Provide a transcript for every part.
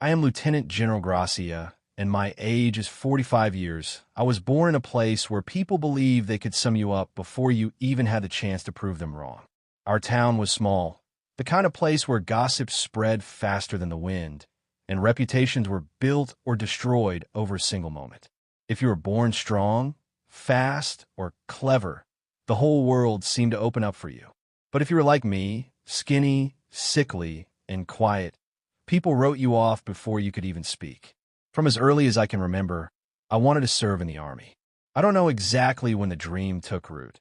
I am Lieutenant General Gracia, and my age is 45 years. I was born in a place where people believe they could sum you up before you even had the chance to prove them wrong. Our town was small, the kind of place where gossip spread faster than the wind, and reputations were built or destroyed over a single moment. If you were born strong, fast, or clever, the whole world seemed to open up for you. But if you were like me, skinny, sickly, and quiet, people wrote you off before you could even speak. From as early as I can remember, I wanted to serve in the Army. I don't know exactly when the dream took root.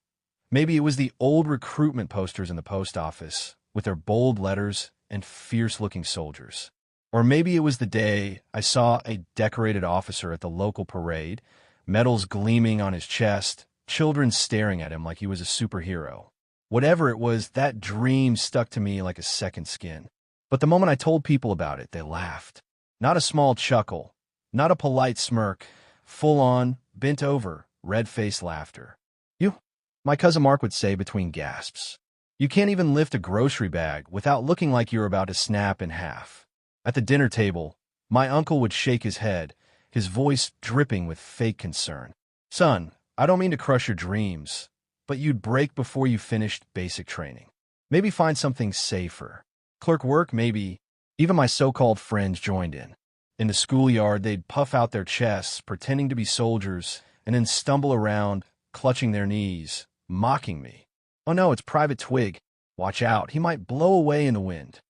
Maybe it was the old recruitment posters in the post office with their bold letters and fierce-looking soldiers. Or maybe it was the day I saw a decorated officer at the local parade, medals gleaming on his chest, children staring at him like he was a superhero. Whatever it was, that dream stuck to me like a second skin. But the moment I told people about it, they laughed. Not a small chuckle, not a polite smirk, full-on, bent-over, red-faced laughter. "You," my cousin Mark would say between gasps. "You can't even lift a grocery bag without looking like you're about to snap in half." At the dinner table, my uncle would shake his head, his voice dripping with fake concern. "Son, I don't mean to crush your dreams, but you'd break before you finished basic training. Maybe find something safer. Clerk work, maybe." Even my so-called friends joined in. In the schoolyard, they'd puff out their chests, pretending to be soldiers, and then stumble around, clutching their knees, mocking me. "Oh no, it's Private Twig. Watch out, he might blow away in the wind."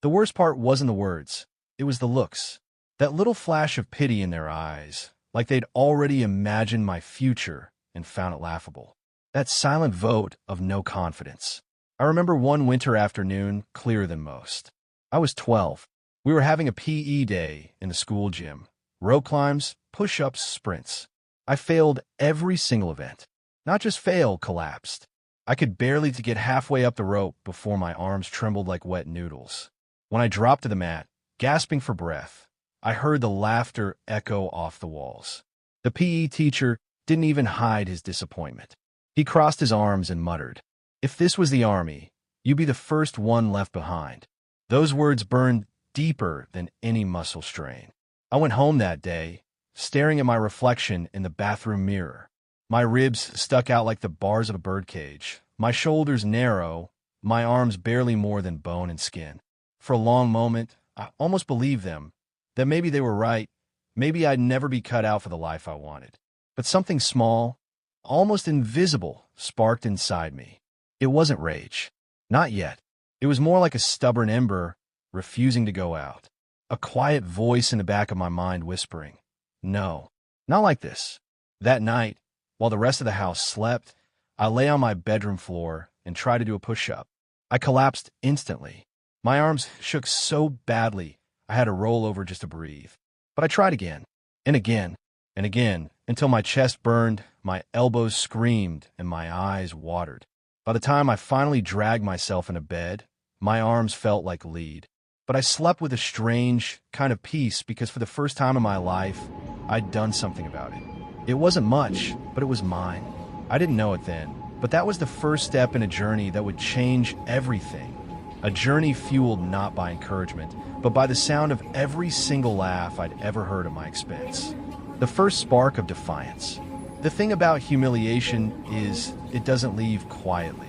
The worst part wasn't the words. It was the looks. That little flash of pity in their eyes, like they'd already imagined my future and found it laughable. That silent vote of no confidence. I remember one winter afternoon clearer than most. I was 12. We were having a PE day in the school gym. Rope climbs, push-ups, sprints. I failed every single event. Not just fail, collapsed. I could barely get halfway up the rope before my arms trembled like wet noodles. When I dropped to the mat, gasping for breath, I heard the laughter echo off the walls. The PE teacher didn't even hide his disappointment. He crossed his arms and muttered, "If this was the Army, you'd be the first one left behind." Those words burned deeper than any muscle strain. I went home that day, staring at my reflection in the bathroom mirror. My ribs stuck out like the bars of a birdcage, my shoulders narrow, my arms barely more than bone and skin. For a long moment, I almost believed them, that maybe they were right, maybe I'd never be cut out for the life I wanted. But something small, almost invisible, sparked inside me. It wasn't rage. Not yet. It was more like a stubborn ember refusing to go out. A quiet voice in the back of my mind whispering, "No, not like this." That night, while the rest of the house slept, I lay on my bedroom floor and tried to do a push-up. I collapsed instantly. My arms shook so badly, I had to roll over just to breathe. But I tried again, and again, and again, until my chest burned, my elbows screamed, and my eyes watered. By the time I finally dragged myself into bed, my arms felt like lead. But I slept with a strange kind of peace because for the first time in my life, I'd done something about it. It wasn't much, but it was mine. I didn't know it then, but that was the first step in a journey that would change everything. A journey fueled not by encouragement, but by the sound of every single laugh I'd ever heard at my expense. The first spark of defiance. The thing about humiliation is it doesn't leave quietly.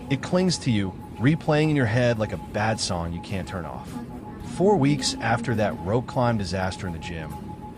It clings to you, replaying in your head like a bad song you can't turn off. 4 weeks after that rope climb disaster in the gym,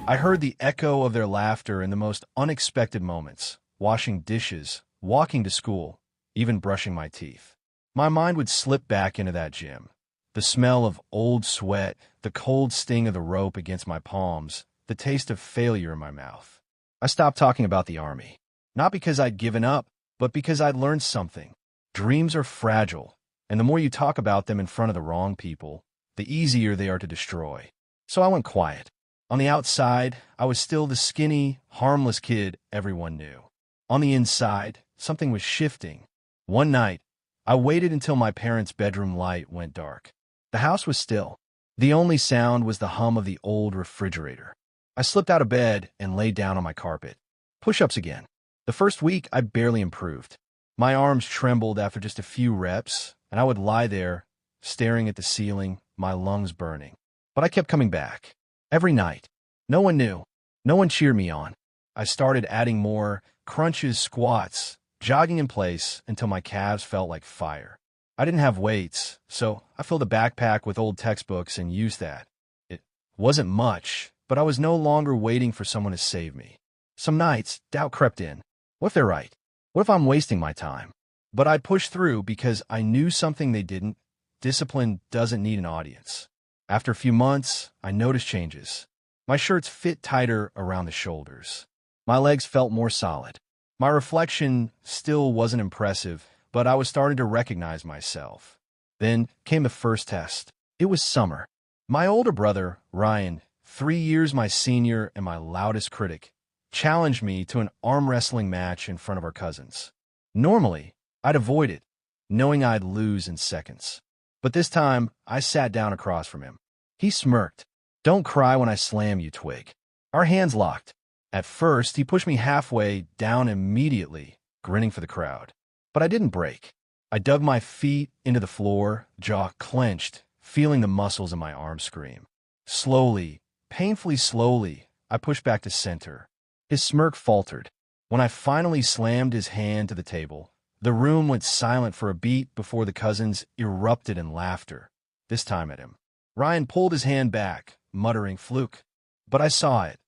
I heard the echo of their laughter in the most unexpected moments, washing dishes, walking to school, even brushing my teeth. My mind would slip back into that gym. The smell of old sweat, the cold sting of the rope against my palms, the taste of failure in my mouth. I stopped talking about the Army. Not because I'd given up, but because I'd learned something. Dreams are fragile, and the more you talk about them in front of the wrong people, the easier they are to destroy. So I went quiet. On the outside, I was still the skinny, harmless kid everyone knew. On the inside, something was shifting. One night, I waited until my parents' bedroom light went dark. The house was still. The only sound was the hum of the old refrigerator. I slipped out of bed and laid down on my carpet. Push-ups again. The first week, I barely improved. My arms trembled after just a few reps, and I would lie there, staring at the ceiling, my lungs burning. But I kept coming back. Every night. No one knew. No one cheered me on. I started adding more crunches, squats, jogging in place until my calves felt like fire. I didn't have weights, so I filled a backpack with old textbooks and used that. It wasn't much, but I was no longer waiting for someone to save me. Some nights, doubt crept in. What if they're right? What if I'm wasting my time? But I pushed through because I knew something they didn't. Discipline doesn't need an audience. After a few months, I noticed changes. My shirts fit tighter around the shoulders. My legs felt more solid. My reflection still wasn't impressive, but I was starting to recognize myself. Then came the first test. It was summer. My older brother, Ryan, 3 years my senior and my loudest critic, challenged me to an arm wrestling match in front of our cousins. Normally, I'd avoid it, knowing I'd lose in seconds. But this time, I sat down across from him. He smirked. "Don't cry when I slam you, Twig." Our hands locked. At first, he pushed me halfway down immediately, grinning for the crowd. But I didn't break. I dug my feet into the floor, jaw clenched, feeling the muscles in my arms scream. Slowly, painfully slowly, I pushed back to center. His smirk faltered. When I finally slammed his hand to the table, the room went silent for a beat before the cousins erupted in laughter, this time at him. Ryan pulled his hand back, muttering fluke. But I saw it.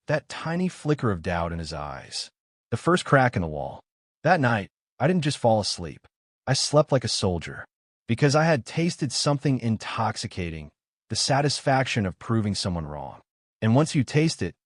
That tiny flicker of doubt in his eyes. The first crack in the wall. That night, I didn't just fall asleep. I slept like a soldier. Because I had tasted something intoxicating, the satisfaction of proving someone wrong. And once you taste it,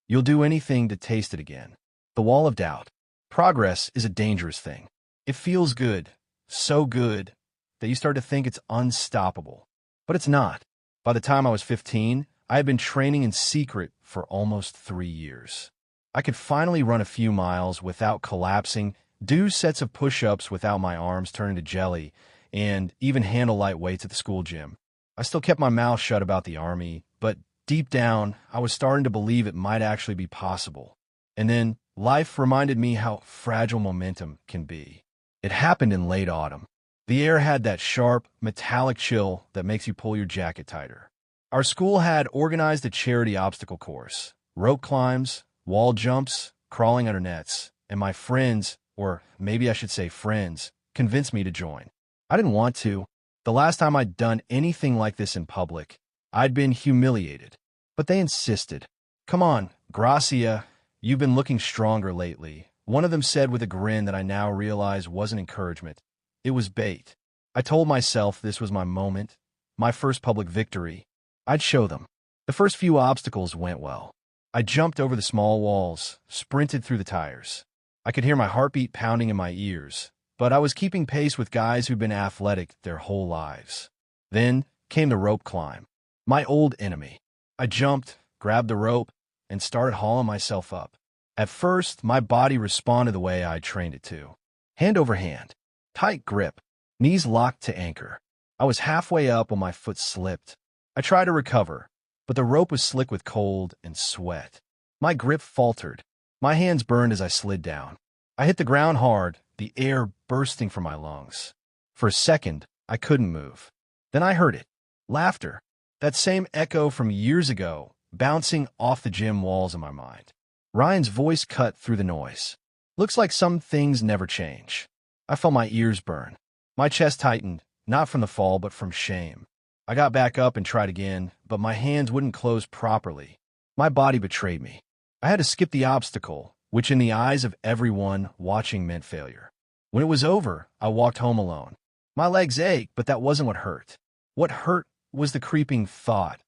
you'll do anything to taste it again. The wall of doubt. Progress is a dangerous thing. It feels good, so good, that you start to think it's unstoppable. But it's not. By the time I was 15, I had been training in secret for almost 3 years. I could finally run a few miles without collapsing, do sets of push-ups without my arms turning to jelly, and even handle light weights at the school gym. I still kept my mouth shut about the Army, but deep down, I was starting to believe it might actually be possible. And then, life reminded me how fragile momentum can be. It happened in late autumn. The air had that sharp, metallic chill that makes you pull your jacket tighter. Our school had organized a charity obstacle course, rope climbs, wall jumps, crawling under nets, and my friends, or maybe I should say friends, convinced me to join. I didn't want to. The last time I'd done anything like this in public, I'd been humiliated. But they insisted. "Come on, Gracia, you've been looking stronger lately," one of them said with a grin that I now realize wasn't encouragement. It was bait. I told myself this was my moment, my first public victory. I'd show them. The first few obstacles went well. I jumped over the small walls, sprinted through the tires. I could hear my heartbeat pounding in my ears, but I was keeping pace with guys who'd been athletic their whole lives. Then came the rope climb, my old enemy. I jumped, grabbed the rope, and started hauling myself up. At first, my body responded the way I trained it to. Hand over hand. Tight grip. Knees locked to anchor. I was halfway up when my foot slipped. I tried to recover, but the rope was slick with cold and sweat. My grip faltered. My hands burned as I slid down. I hit the ground hard, the air bursting from my lungs. For a second, I couldn't move. Then I heard it. Laughter. That same echo from years ago, bouncing off the gym walls in my mind. Ryan's voice cut through the noise. "Looks like some things never change." I felt my ears burn. My chest tightened, not from the fall, but from shame. I got back up and tried again, but my hands wouldn't close properly. My body betrayed me. I had to skip the obstacle, which in the eyes of everyone watching meant failure. When it was over, I walked home alone. My legs ached, but that wasn't what hurt. What hurt was the creeping thought.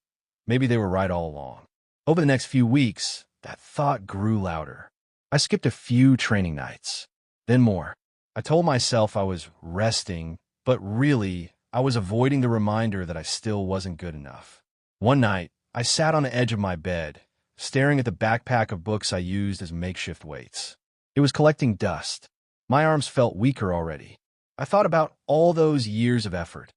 Maybe they were right all along. Over the next few weeks, that thought grew louder. I skipped a few training nights, then more. I told myself I was resting, but really, I was avoiding the reminder that I still wasn't good enough. One night, I sat on the edge of my bed, staring at the backpack of books I used as makeshift weights. It was collecting dust. My arms felt weaker already. I thought about all those years of effort.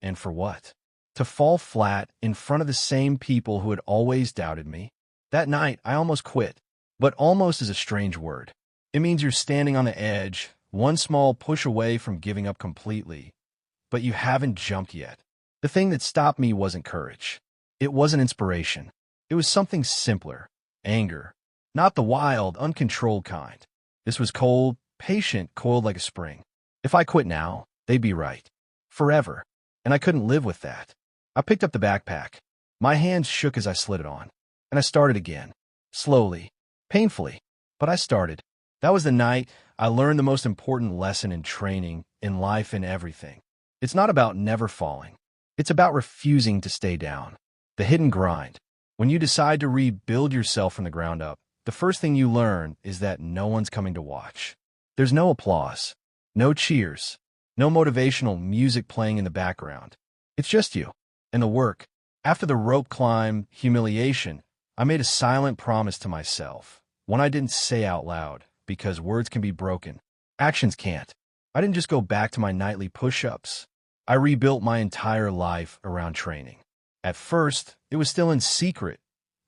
And for what? To fall flat in front of the same people who had always doubted me. That night, I almost quit. But almost is a strange word. It means you're standing on the edge, one small push away from giving up completely. But you haven't jumped yet. The thing that stopped me wasn't courage. It wasn't inspiration. It was something simpler. Anger. Not the wild, uncontrolled kind. This was cold, patient, coiled like a spring. If I quit now, they'd be right. Forever. And I couldn't live with that. I picked up the backpack. My hands shook as I slid it on. And I started again. Slowly. Painfully. But I started. That was the night I learned the most important lesson in training, in life, in everything. It's not about never falling. It's about refusing to stay down. The hidden grind. When you decide to rebuild yourself from the ground up, the first thing you learn is that no one's coming to watch. There's no applause, no cheers, no motivational music playing in the background. It's just you and the work. After the rope climb, humiliation, I made a silent promise to myself, one I didn't say out loud, because words can be broken. Actions can't. I didn't just go back to my nightly push-ups. I rebuilt my entire life around training. At first, it was still in secret.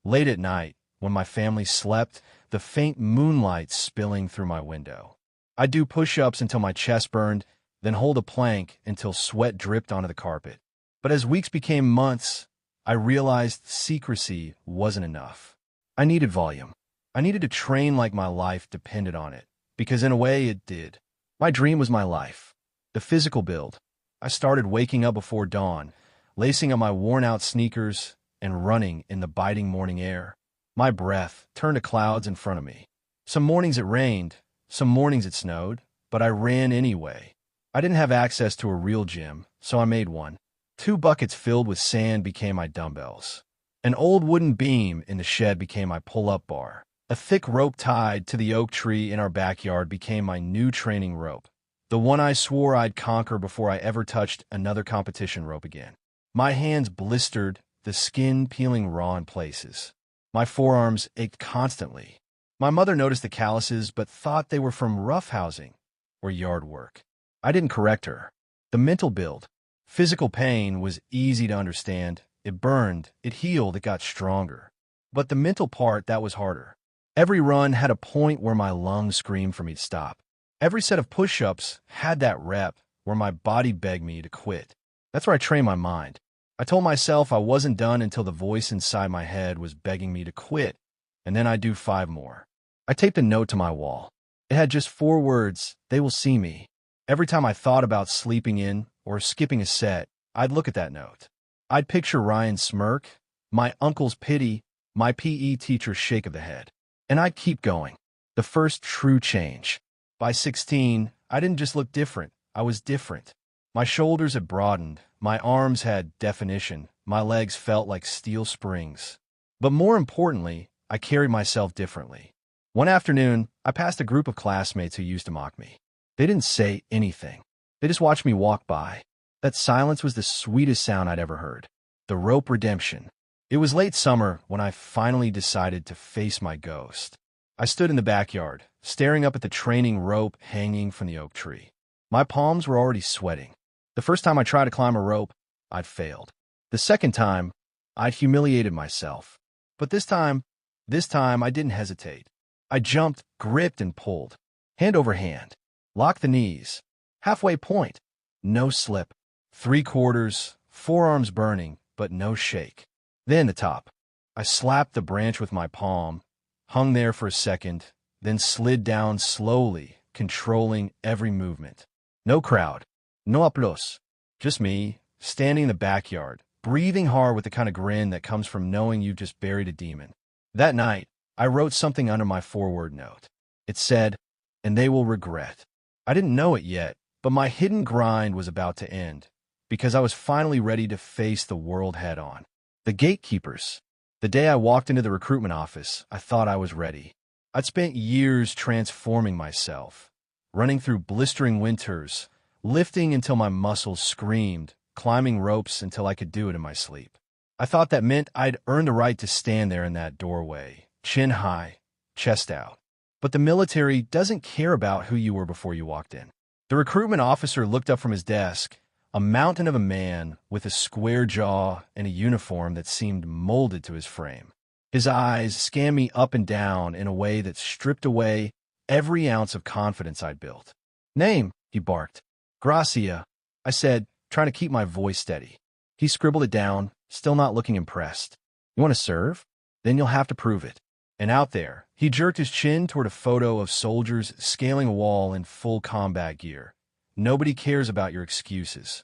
Late at night, when my family slept, the faint moonlight spilling through my window. I'd do push-ups until my chest burned, then hold a plank until sweat dripped onto the carpet. But as weeks became months, I realized secrecy wasn't enough. I needed volume. I needed to train like my life depended on it, because in a way it did. My dream was my life. The physical build. I started waking up before dawn, lacing up my worn-out sneakers and running in the biting morning air. My breath turned to clouds in front of me. Some mornings it rained, some mornings it snowed, but I ran anyway. I didn't have access to a real gym, so I made one. 2 buckets filled with sand became my dumbbells. An old wooden beam in the shed became my pull-up bar. A thick rope tied to the oak tree in our backyard became my new training rope, the one I swore I'd conquer before I ever touched another competition rope again. My hands blistered, the skin peeling raw in places. My forearms ached constantly. My mother noticed the calluses but thought they were from roughhousing or yard work. I didn't correct her. The mental build. Physical pain was easy to understand. It burned, it healed, it got stronger. But the mental part, that was harder. Every run had a point where my lungs screamed for me to stop. Every set of push-ups had that rep where my body begged me to quit. That's where I trained my mind. I told myself I wasn't done until the voice inside my head was begging me to quit, and then I'd do 5 more. I taped a note to my wall. It had just 4 words, "They will see me." Every time I thought about sleeping in or skipping a set, I'd look at that note. I'd picture Ryan's smirk, my uncle's pity, my PE teacher's shake of the head. And I'd keep going. The first true change. By 16, I didn't just look different, I was different. My shoulders had broadened, my arms had definition, my legs felt like steel springs. But more importantly, I carried myself differently. One afternoon, I passed a group of classmates who used to mock me. They didn't say anything. They just watched me walk by. That silence was the sweetest sound I'd ever heard. The rope redemption. It was late summer when I finally decided to face my ghost. I stood in the backyard, staring up at the training rope hanging from the oak tree. My palms were already sweating. The first time I tried to climb a rope, I'd failed. The second time, I'd humiliated myself. But this time I didn't hesitate. I jumped, gripped, and pulled. Hand over hand. Locked the knees. Halfway point. No slip. 3/4, forearms burning, but no shake. Then the top. I slapped the branch with my palm, hung there for a second, then slid down slowly, controlling every movement. No crowd. No applause. Just me, standing in the backyard, breathing hard with the kind of grin that comes from knowing you've just buried a demon. That night, I wrote something under my forward note. It said, "And they will regret." I didn't know it yet, but my hidden grind was about to end, because I was finally ready to face the world head-on. The gatekeepers. The day I walked into the recruitment office, I thought I was ready. I'd spent years transforming myself, running through blistering winters, lifting until my muscles screamed, climbing ropes until I could do it in my sleep. I thought that meant I'd earned the right to stand there in that doorway, chin high, chest out. But the military doesn't care about who you were before you walked in. The recruitment officer looked up from his desk, a mountain of a man with a square jaw and a uniform that seemed molded to his frame. His eyes scanned me up and down in a way that stripped away every ounce of confidence I'd built. "Name," he barked. "Gracia," I said, trying to keep my voice steady. He scribbled it down, still not looking impressed. You want to serve? Then you'll have to prove it. And out there, he jerked his chin toward a photo of soldiers scaling a wall in full combat gear. Nobody cares about your excuses.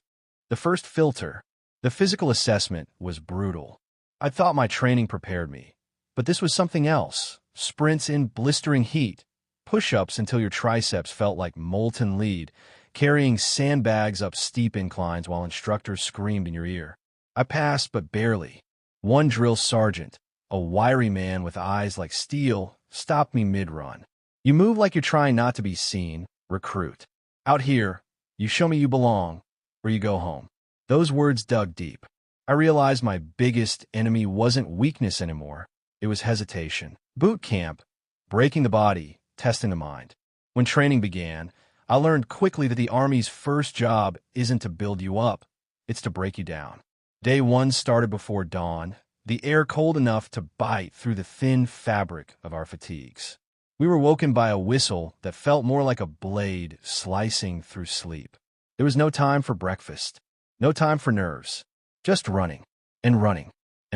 The first filter, the physical assessment, was brutal. I thought my training prepared me, but this was something else. Sprints in blistering heat, push-ups until your triceps felt like molten lead, carrying sandbags up steep inclines while instructors screamed in your ear. I passed, but barely. One drill sergeant, a wiry man with eyes like steel, stopped me mid-run. You move like you're trying not to be seen, recruit. Out here, you show me you belong, or you go home. Those words dug deep. I realized my biggest enemy wasn't weakness anymore. It was hesitation. Boot camp, breaking the body, testing the mind. When training began, I learned quickly that the Army's first job isn't to build you up, it's to break you down. Day one started before dawn, the air cold enough to bite through the thin fabric of our fatigues. We were woken by a whistle that felt more like a blade slicing through sleep. There was no time for breakfast, no time for nerves, just running, and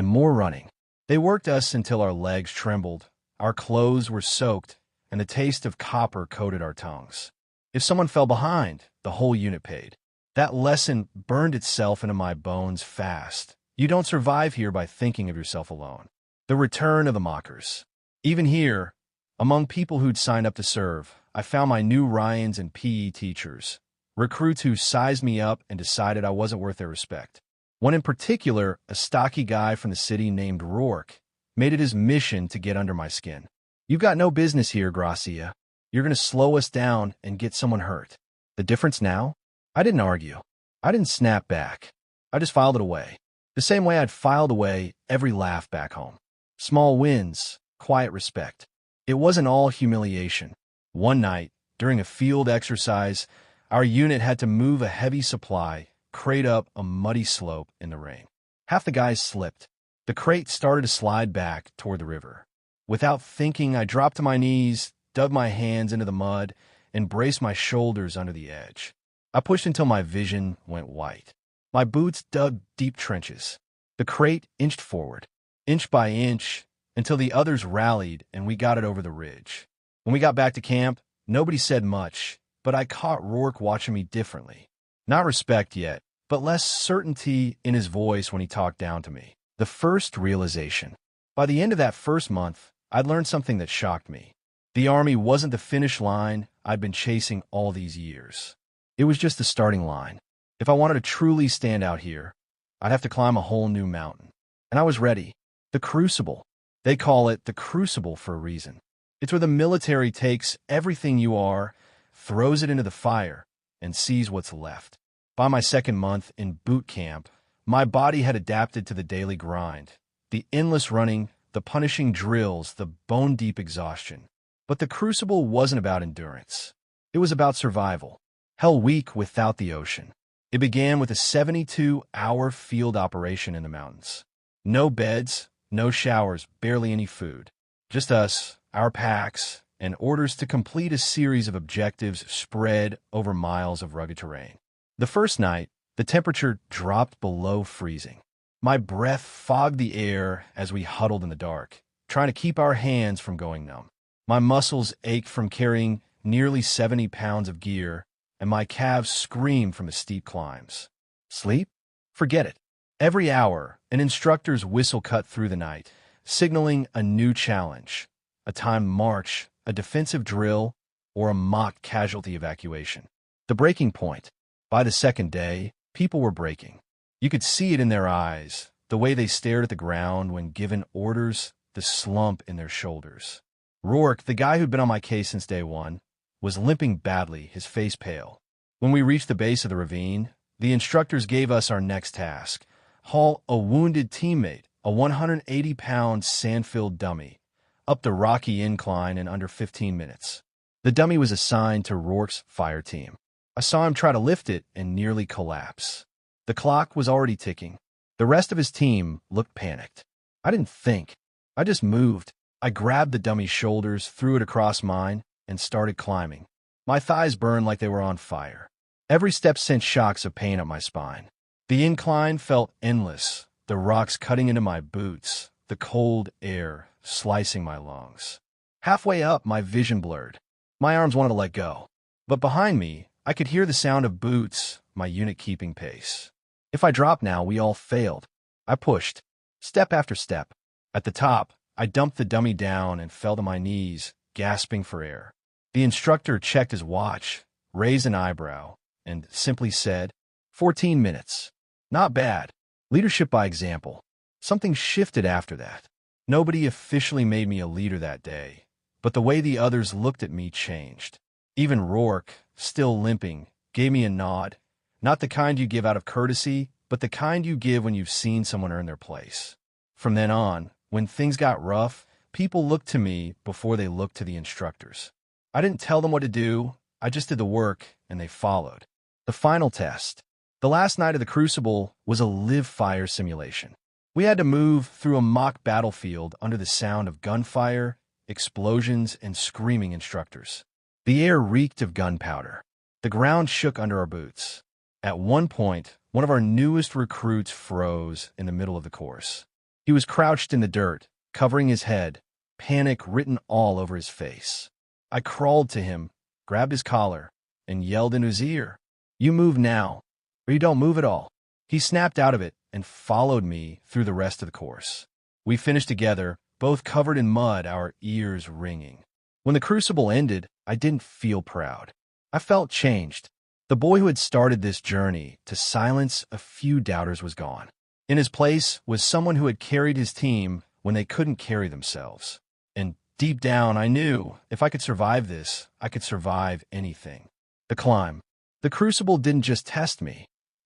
more running. They worked us until our legs trembled, our clothes were soaked, and the taste of copper coated our tongues. If someone fell behind, the whole unit paid. That lesson burned itself into my bones fast. You don't survive here by thinking of yourself alone. The return of the mockers. Even here, among people who'd signed up to serve, I found my new Ryans and PE teachers, recruits who sized me up and decided I wasn't worth their respect. One in particular, a stocky guy from the city named Rourke, made it his mission to get under my skin. You've got no business here, Gracia. You're going to slow us down and get someone hurt. The difference now? I didn't argue. I didn't snap back. I just filed it away. The same way I'd filed away every laugh back home. Small wins, quiet respect. It wasn't all humiliation. One night, during a field exercise, our unit had to move a heavy supply crate up a muddy slope in the rain. Half the guys slipped. The crate started to slide back toward the river. Without thinking, I dropped to my knees, dug my hands into the mud, and braced my shoulders under the edge. I pushed until my vision went white. My boots dug deep trenches. The crate inched forward, inch by inch, until the others rallied and we got it over the ridge. When we got back to camp, nobody said much, but I caught Rourke watching me differently. Not respect yet, but less certainty in his voice when he talked down to me. The first realization. By the end of that first month, I'd learned something that shocked me. The Army wasn't the finish line I'd been chasing all these years. It was just the starting line. If I wanted to truly stand out here, I'd have to climb a whole new mountain. And I was ready. The crucible. They call it the crucible for a reason. It's where the military takes everything you are, throws it into the fire, and sees what's left. By my second month in boot camp, my body had adapted to the daily grind. The endless running, the punishing drills, the bone-deep exhaustion. But the crucible wasn't about endurance. It was about survival. Hell week without the ocean. It began with a 72-hour field operation in the mountains. No beds, no showers, barely any food. Just us, our packs, and orders to complete a series of objectives spread over miles of rugged terrain. The first night, the temperature dropped below freezing. My breath fogged the air as we huddled in the dark, trying to keep our hands from going numb. My muscles ached from carrying nearly 70 pounds of gear, and my calves screamed from the steep climbs. Sleep? Forget it. Every hour, an instructor's whistle cut through the night, signaling a new challenge, a timed march, a defensive drill, or a mock casualty evacuation. The breaking point. By the second day, people were breaking. You could see it in their eyes, the way they stared at the ground when given orders, the slump in their shoulders. Rourke, the guy who'd been on my case since day one, was limping badly, his face pale. When we reached the base of the ravine, the instructors gave us our next task: haul a wounded teammate, a 180-pound sand-filled dummy, up the rocky incline in under 15 minutes. The dummy was assigned to Rourke's fire team. I saw him try to lift it and nearly collapse. The clock was already ticking. The rest of his team looked panicked. I didn't think. I just moved. I grabbed the dummy's shoulders, threw it across mine, and started climbing. My thighs burned like they were on fire. Every step sent shocks of pain up my spine. The incline felt endless, the rocks cutting into my boots, the cold air slicing my lungs. Halfway up, my vision blurred. My arms wanted to let go. But behind me, I could hear the sound of boots, my unit keeping pace. If I dropped now, we all failed. I pushed, step after step. At the top, I dumped the dummy down and fell to my knees, gasping for air. The instructor checked his watch, raised an eyebrow, and simply said, 14 minutes. Not bad. Leadership by example. Something shifted after that. Nobody officially made me a leader that day, but the way the others looked at me changed. Even Rourke, still limping, gave me a nod. Not the kind you give out of courtesy, but the kind you give when you've seen someone earn their place. From then on, when things got rough, people looked to me before they looked to the instructors. I didn't tell them what to do, I just did the work, and they followed. The final test. The last night of the Crucible was a live fire simulation. We had to move through a mock battlefield under the sound of gunfire, explosions, and screaming instructors. The air reeked of gunpowder. The ground shook under our boots. At one point, one of our newest recruits froze in the middle of the course. He was crouched in the dirt, covering his head, panic written all over his face. I crawled to him, grabbed his collar, and yelled in his ear, "You move now, or you don't move at all." He snapped out of it and followed me through the rest of the course. We finished together, both covered in mud, our ears ringing. When the Crucible ended, I didn't feel proud. I felt changed. The boy who had started this journey to silence a few doubters was gone. In his place was someone who had carried his team when they couldn't carry themselves. And deep down, I knew if I could survive this, I could survive anything. The climb. The Crucible didn't just test me.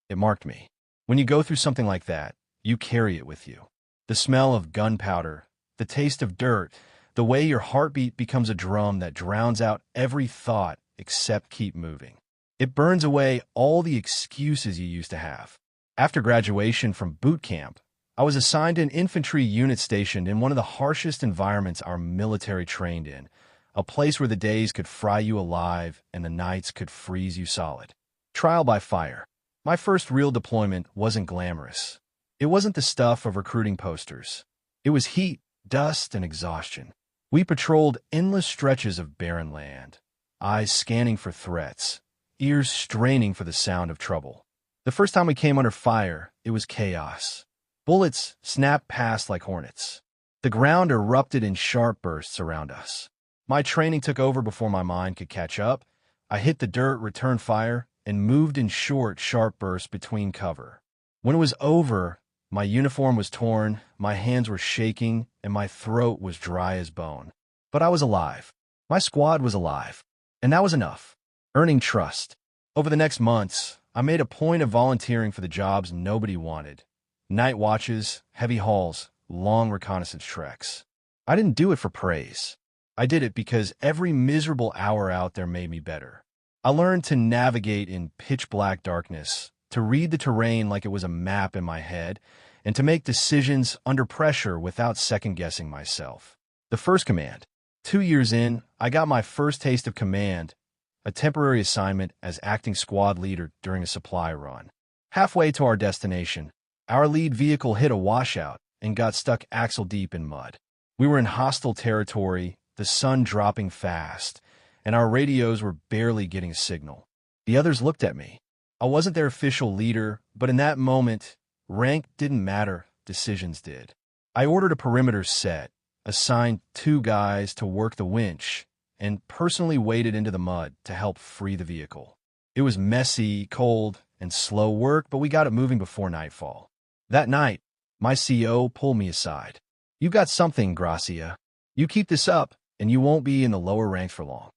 It marked me. When you go through something like that, you carry it with you. The smell of gunpowder, the taste of dirt, the way your heartbeat becomes a drum that drowns out every thought except keep moving. It burns away all the excuses you used to have. After graduation from boot camp, I was assigned an infantry unit stationed in one of the harshest environments our military trained in, a place where the days could fry you alive and the nights could freeze you solid. Trial by fire. My first real deployment wasn't glamorous. It wasn't the stuff of recruiting posters. It was heat, dust, and exhaustion. We patrolled endless stretches of barren land, eyes scanning for threats, ears straining for the sound of trouble. The first time we came under fire, it was chaos. Bullets snapped past like hornets. The ground erupted in sharp bursts around us. My training took over before my mind could catch up. I hit the dirt, returned fire, and moved in short, sharp bursts between cover. When it was over, my uniform was torn, my hands were shaking, and my throat was dry as bone. But I was alive. My squad was alive. And that was enough. Earning trust. Over the next months, I made a point of volunteering for the jobs nobody wanted. Night watches, heavy hauls, long reconnaissance treks. I didn't do it for praise. I did it because every miserable hour out there made me better. I learned to navigate in pitch-black darkness, to read the terrain like it was a map in my head, and to make decisions under pressure without second-guessing myself. The first command. 2 years in, I got my first taste of command, a temporary assignment as acting squad leader during a supply run. Halfway to our destination, our lead vehicle hit a washout and got stuck axle-deep in mud. We were in hostile territory, the sun dropping fast, and our radios were barely getting a signal. The others looked at me. I wasn't their official leader, but in that moment, rank didn't matter, decisions did. I ordered a perimeter set, assigned 2 guys to work the winch, and personally waded into the mud to help free the vehicle. It was messy, cold, and slow work, but we got it moving before nightfall. That night, my CO pulled me aside. "You've got something, Gracia. You keep this up, and you won't be in the lower ranks for long."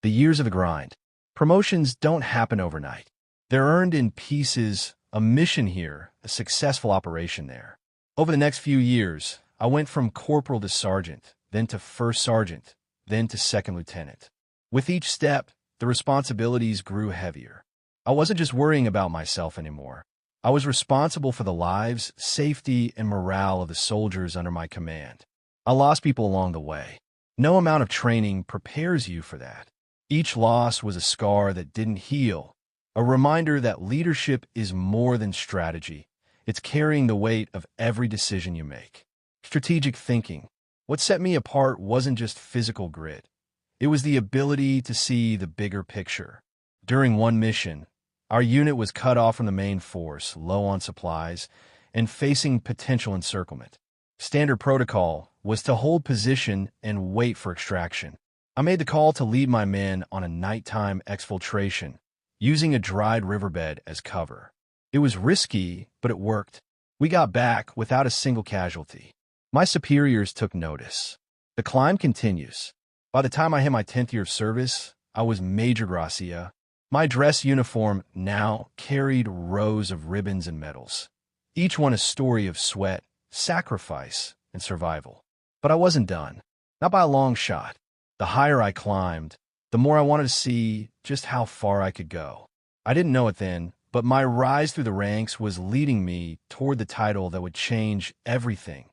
The years of the grind. Promotions don't happen overnight. They're earned in pieces, a mission here, a successful operation there. Over the next few years, I went from corporal to sergeant, then to first sergeant, then to second lieutenant. With each step, the responsibilities grew heavier. I wasn't just worrying about myself anymore. I was responsible for the lives, safety, and morale of the soldiers under my command. I lost people along the way. No amount of training prepares you for that. Each loss was a scar that didn't heal, a reminder that leadership is more than strategy. It's carrying the weight of every decision you make. Strategic thinking. What set me apart wasn't just physical grit. It was the ability to see the bigger picture. During one mission, our unit was cut off from the main force, low on supplies, and facing potential encirclement. Standard protocol was to hold position and wait for extraction. I made the call to lead my men on a nighttime exfiltration, using a dried riverbed as cover. It was risky, but it worked. We got back without a single casualty. My superiors took notice. The climb continues. By the time I hit my 10th year of service, I was Major Gracia. My dress uniform now carried rows of ribbons and medals, each one a story of sweat, sacrifice, and survival. But I wasn't done. Not by a long shot. The higher I climbed, the more I wanted to see just how far I could go. I didn't know it then, but my rise through the ranks was leading me toward the title that would change everything,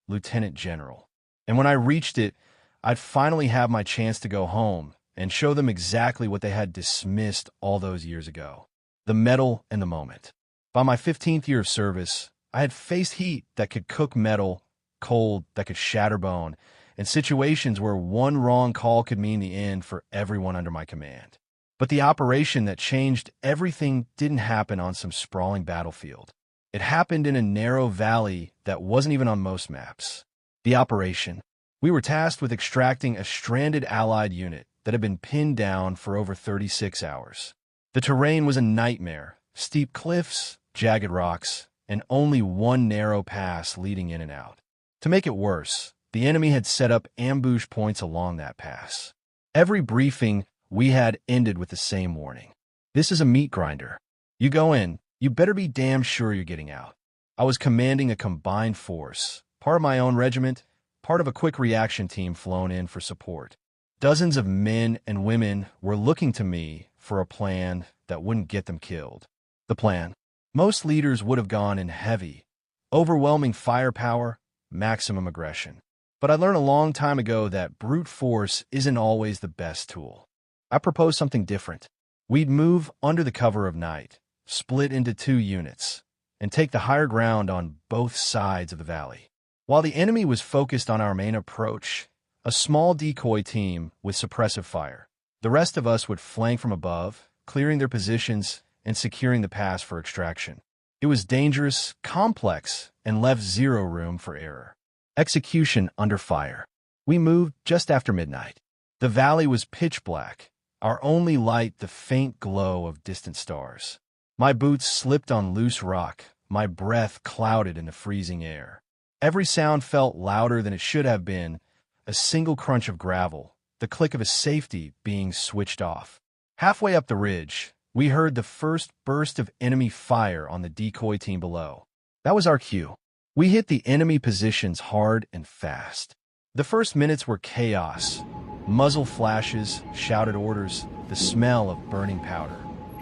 Lieutenant General. And when I reached it, I'd finally have my chance to go home and show them exactly what they had dismissed all those years ago. The medal and the moment. By my 15th year of service, I had faced heat that could cook metal, cold that could shatter bone, and situations where one wrong call could mean the end for everyone under my command. But the operation that changed everything didn't happen on some sprawling battlefield. It happened in a narrow valley that wasn't even on most maps. The operation. We were tasked with extracting a stranded Allied unit that had been pinned down for over 36 hours. The terrain was a nightmare. Steep cliffs, jagged rocks, and only one narrow pass leading in and out. To make it worse, the enemy had set up ambush points along that pass. Every briefing we had ended with the same warning. This is a meat grinder. You go in, you better be damn sure you're getting out. I was commanding a combined force, part of my own regiment, part of a quick reaction team flown in for support. Dozens of men and women were looking to me for a plan that wouldn't get them killed. The plan. Most leaders would have gone in heavy, overwhelming firepower, maximum aggression. But I learned a long time ago that brute force isn't always the best tool. I proposed something different. We'd move under the cover of night, split into 2 units, and take the higher ground on both sides of the valley. While the enemy was focused on our main approach, a small decoy team with suppressive fire. The rest of us would flank from above, clearing their positions and securing the pass for extraction. It was dangerous, complex, and left zero room for error. Execution under fire. We moved just after midnight. The valley was pitch black, our only light the faint glow of distant stars. My boots slipped on loose rock, my breath clouded in the freezing air. Every sound felt louder than it should have been, a single crunch of gravel, the click of a safety being switched off. Halfway up the ridge, we heard the first burst of enemy fire on the decoy team below. That was our cue. We hit the enemy positions hard and fast. The first minutes were chaos. Muzzle flashes, shouted orders, the smell of burning powder.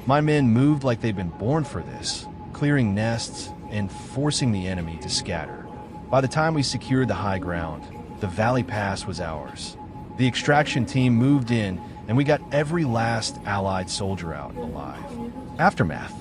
My men moved like they'd been born for this, clearing nests and forcing the enemy to scatter. By the time we secured the high ground, the valley pass was ours. The extraction team moved in, and we got every last Allied soldier out alive. Aftermath.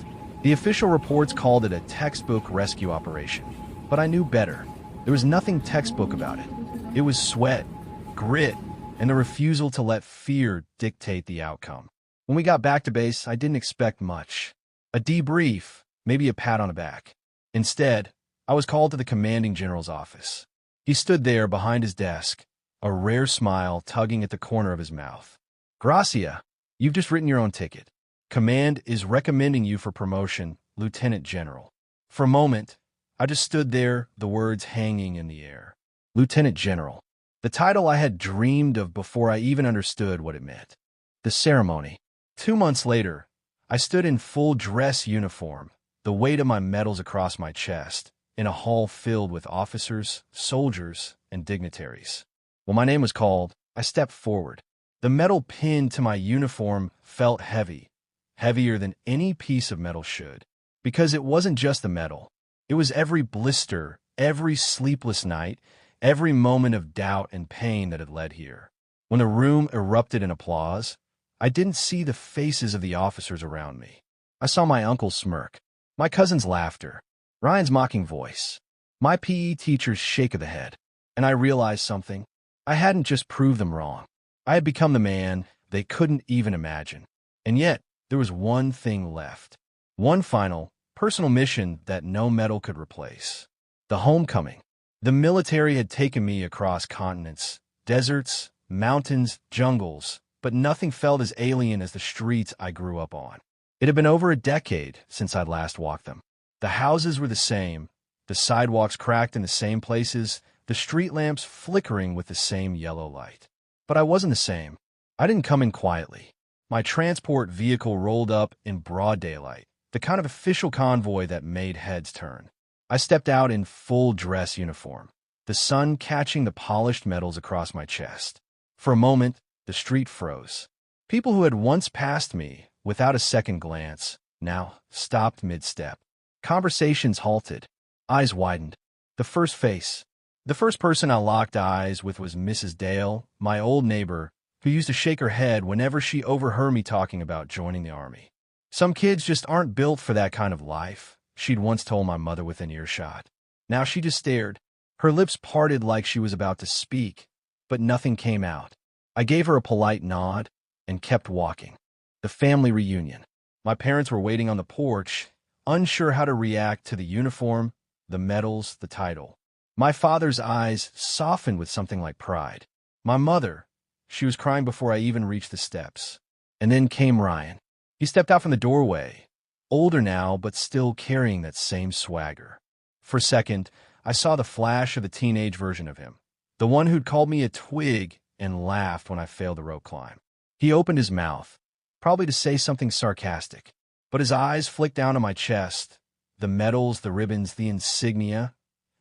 The official reports called it a textbook rescue operation. But I knew better. There was nothing textbook about it. It was sweat, grit, and the refusal to let fear dictate the outcome. When we got back to base, I didn't expect much. A debrief, maybe a pat on the back. Instead, I was called to the commanding general's office. He stood there behind his desk, a rare smile tugging at the corner of his mouth. Gracia, you've just written your own ticket. Command is recommending you for promotion, Lieutenant General. For a moment, I just stood there, the words hanging in the air. Lieutenant General. The title I had dreamed of before I even understood what it meant. The ceremony. 2 months later, I stood in full dress uniform, the weight of my medals across my chest, in a hall filled with officers, soldiers, and dignitaries. When my name was called, I stepped forward. The metal pinned to my uniform felt heavy, heavier than any piece of metal should, because it wasn't just the metal. It was every blister, every sleepless night, every moment of doubt and pain that had led here. When the room erupted in applause, I didn't see the faces of the officers around me. I saw my uncle's smirk, my cousin's laughter, Ryan's mocking voice. My PE teacher's shake of the head. And I realized something. I hadn't just proved them wrong. I had become the man they couldn't even imagine. And yet, there was one thing left. One final, personal mission that no medal could replace. The homecoming. The military had taken me across continents, deserts, mountains, jungles, but nothing felt as alien as the streets I grew up on. It had been over a decade since I'd last walked them. The houses were the same, the sidewalks cracked in the same places, the street lamps flickering with the same yellow light. But I wasn't the same. I didn't come in quietly. My transport vehicle rolled up in broad daylight, the kind of official convoy that made heads turn. I stepped out in full dress uniform, the sun catching the polished metals across my chest. For a moment, the street froze. People who had once passed me without a second glance now stopped mid-step. Conversations halted. Eyes widened. The first person I locked eyes with was Mrs. Dale, my old neighbor, who used to shake her head whenever she overheard me talking about joining the army. Some kids just aren't built for that kind of life, she'd once told my mother within earshot. Now she just stared. Her lips parted like she was about to speak, but nothing came out. I gave her a polite nod and kept walking. The family reunion. My parents were waiting on the porch, unsure how to react to the uniform, the medals, the title. My father's eyes softened with something like pride. My mother, she was crying before I even reached the steps. And then came Ryan. He stepped out from the doorway, older now, but still carrying that same swagger. For a second, I saw the flash of the teenage version of him, the one who'd called me a twig and laughed when I failed the rope climb. He opened his mouth, probably to say something sarcastic, but his eyes flicked down to my chest, the medals, the ribbons, the insignia,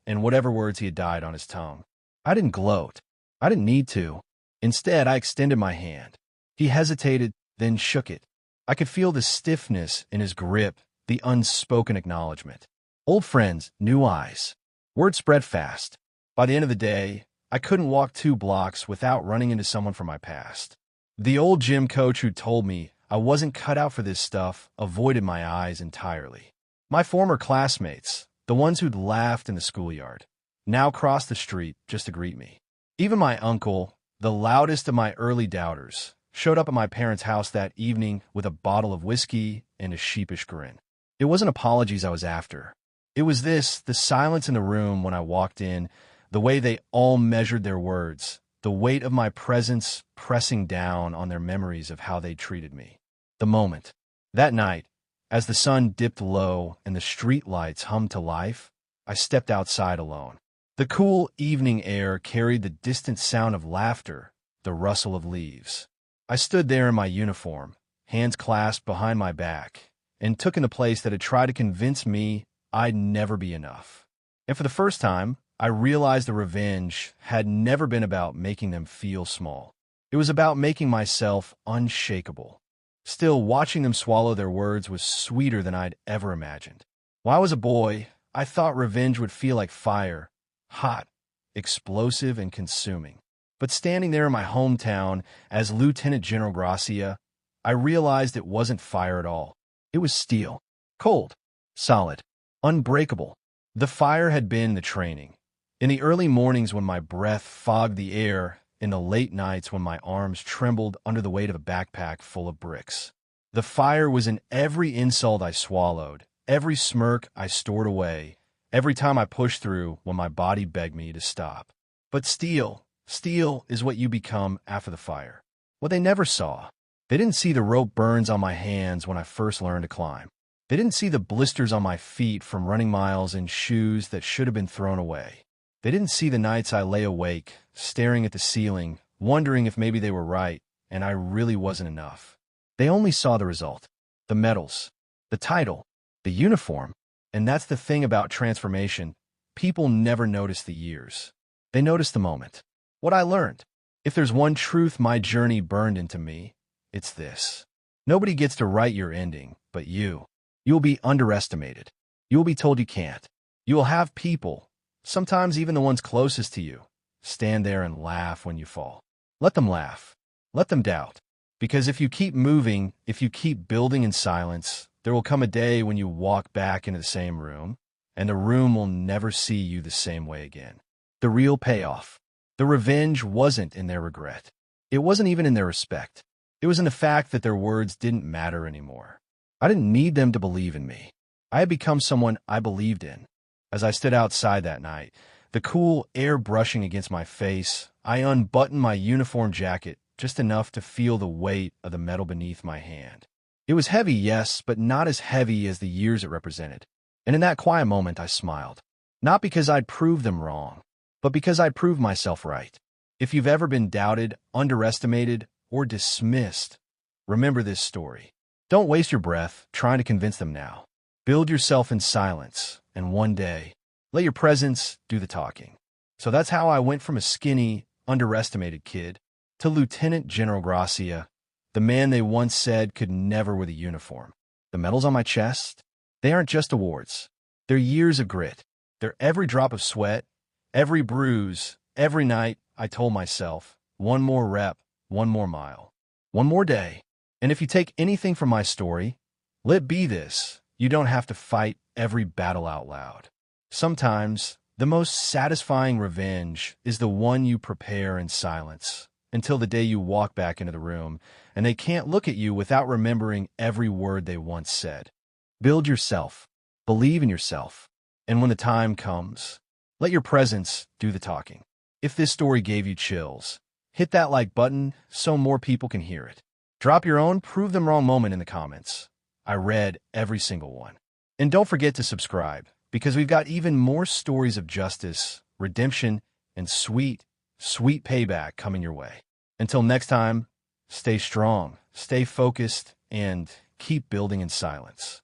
and whatever words he had died on his tongue. I didn't gloat. I didn't need to. Instead, I extended my hand. He hesitated, then shook it. I could feel the stiffness in his grip, the unspoken acknowledgement. Old friends, new eyes. Word spread fast. By the end of the day, I couldn't walk 2 blocks without running into someone from my past. The old gym coach who told me I wasn't cut out for this stuff avoided my eyes entirely. My former classmates, the ones who'd laughed in the schoolyard, now crossed the street just to greet me. Even my uncle, the loudest of my early doubters, showed up at my parents' house that evening with a bottle of whiskey and a sheepish grin. It wasn't apologies I was after. It was the silence in the room when I walked in, the way they all measured their words, the weight of my presence pressing down on their memories of how they treated me. The moment. That night, as the sun dipped low and the street lights hummed to life, I stepped outside alone. The cool evening air carried the distant sound of laughter, the rustle of leaves. I stood there in my uniform, hands clasped behind my back, and took in the place that had tried to convince me I'd never be enough. And for the first time, I realized the revenge had never been about making them feel small. It was about making myself unshakable. Still, watching them swallow their words was sweeter than I'd ever imagined. When I was a boy, I thought revenge would feel like fire, hot, explosive, and consuming. But standing there in my hometown as Lieutenant General Gracia, I realized it wasn't fire at all. It was steel. Cold, solid, unbreakable. The fire had been the training. In the early mornings when my breath fogged the air, in the late nights when my arms trembled under the weight of a backpack full of bricks. The fire was in every insult I swallowed, every smirk I stored away, every time I pushed through when my body begged me to stop. But steel is what you become after the fire. What they never saw. They didn't see the rope burns on my hands when I first learned to climb. They didn't see the blisters on my feet from running miles in shoes that should have been thrown away. They didn't see the nights I lay awake, staring at the ceiling, wondering if maybe they were right, and I really wasn't enough. They only saw the result. The medals, the title, the uniform. And that's the thing about transformation. People never notice the years. They notice the moment. What I learned. If there's one truth my journey burned into me, it's this. Nobody gets to write your ending, but you. You will be underestimated. You will be told you can't. You will have people, sometimes even the ones closest to you, stand there and laugh when you fall. Let them laugh. Let them doubt. Because if you keep moving, if you keep building in silence, there will come a day when you walk back into the same room, and the room will never see you the same way again. The real payoff. The revenge wasn't in their regret. It wasn't even in their respect. It was in the fact that their words didn't matter anymore. I didn't need them to believe in me. I had become someone I believed in. As I stood outside that night, the cool air brushing against my face, I unbuttoned my uniform jacket just enough to feel the weight of the metal beneath my hand. It was heavy, yes, but not as heavy as the years it represented. And in that quiet moment, I smiled. Not because I'd proved them wrong, but because I'd proved myself right. If you've ever been doubted, underestimated, or dismissed, remember this story. Don't waste your breath trying to convince them now. Build yourself in silence, and one day, let your presence do the talking. So that's how I went from a skinny, underestimated kid to Lieutenant General Gracia, the man they once said could never wear the uniform. The medals on my chest, they aren't just awards. They're years of grit. They're every drop of sweat, every bruise, every night I told myself, one more rep, one more mile, one more day. And if you take anything from my story, let it be this: you don't have to fight every battle out loud. Sometimes, the most satisfying revenge is the one you prepare in silence until the day you walk back into the room and they can't look at you without remembering every word they once said. Build yourself, believe in yourself, and when the time comes, let your presence do the talking. If this story gave you chills, hit that like button so more people can hear it. Drop your own prove them wrong moment in the comments. I read every single one. And don't forget to subscribe, because we've got even more stories of justice, redemption, and sweet, sweet payback coming your way. Until next time, stay strong, stay focused, and keep building in silence.